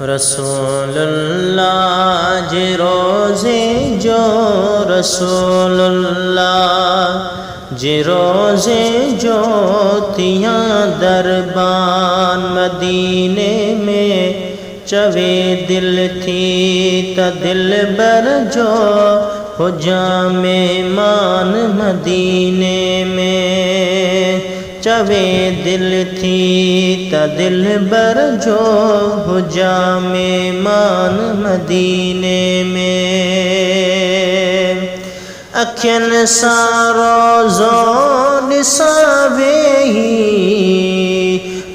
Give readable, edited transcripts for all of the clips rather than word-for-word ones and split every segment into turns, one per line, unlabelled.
रसूलुल्लाह जी रोज़े जो रसूलुल्लाह जी रोज़े जो तियां दरबान मदीने में चवे दिल थी त दिल बर जो हो जामे मान मदीने में चवे दिल थी त दिल बर जो हो जामे मान मदीने में अखियन सारो जो निसावे ही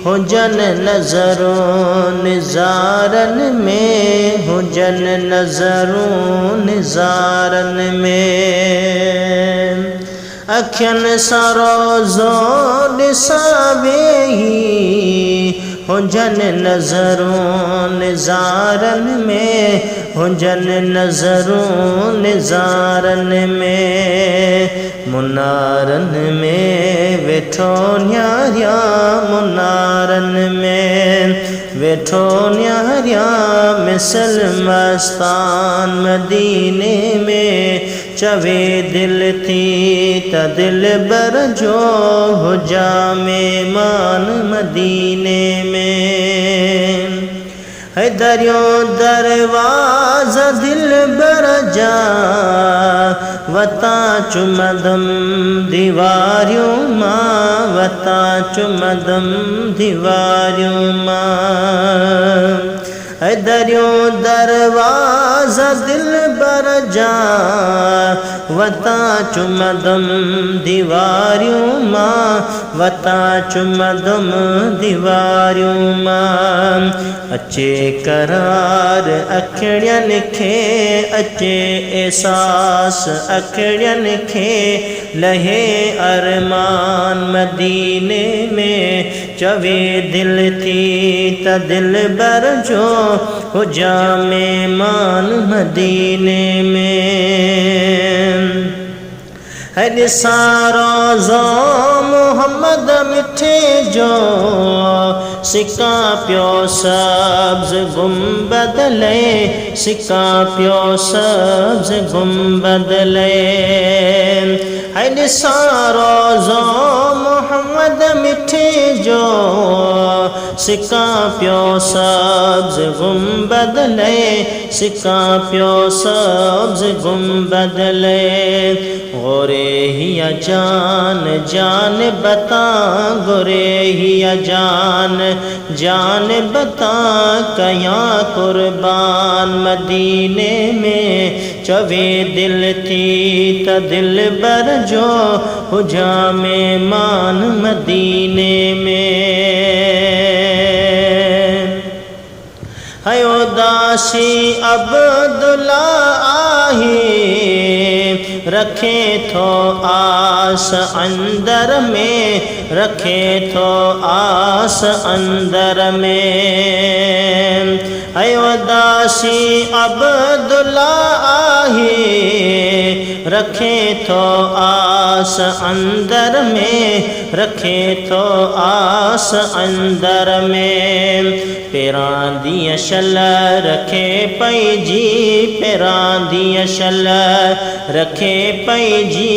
हुजन नज़रों निज़ारन में हुजन नज़रों निज़ारन में अखियन सारो जो निसावे ही हुजन नज़रों निज़ारन में हुजन नज़रों निज़ारन में मुनारन में वेठो न्यारिया मुनारन में वेठो न्यारिया मिसल मस्तान मदीने में चवे दिल थी त दिल बर जो हो जामे मान मदीने में है दरियों दरवाज़ा दिल बर जा वता चुमदम दीवारियों माँ वता चुमदम दीवारियों माँ है दरियों दरवाज़ा दिल बर जा वता चुमदम दीवारियों माँ वता चुमदम दीवारियों माँ अचे करार अखियन खे अचे एहसास अखियन खे लहे अरमान मदीने में चवे दिल थी त दिल बर जो हो जामे मान मदीने में हर सारो जो मोहम्मद मिठे जो सिका प्यो सब्ज गुंबद ले सिका प्यो सब्ज गुंबद ले हर सारो जो मोहम्मद मिठे जो सिका प्यो सब्ज गुंबद ले सिका प्यो सब्ज गुंबद ले गोरे हिया जान जान बता गोरे हिया जान जान बता कया कुर्बान मदीने में चवे दिल थी त दिल बर जो हो जामे मान मदीने में हयो दासी अब्दुल्ला आहे रखे थो आस अंदर में रखे थो आस अंदर में हयो दासी अब्दुल्ला आहे रखे थो आस अंदर में रखे थो आस अंदर में पेरां दी शल रखे पई जी पेरां दी शल रखे पई जी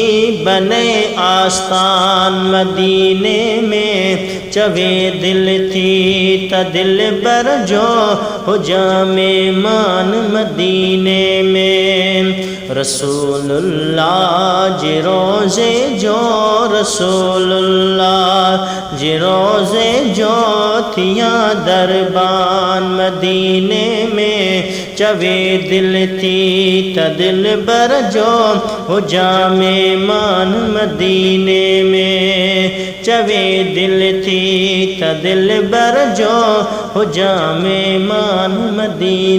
बने आस्तान मदीने में चवे दिल थी त दिल बर जो हो जामे मान मदीने में रसूलुल्लाह जी रोज़े जो रसूलुल्लाह जी रोज़े जो थिया दरबान मदीने में चवे दिल थी त दिल बर जो हो जामे मान मदीने में चवे दिल थी त दिल बर जो हो जामे मान मदीने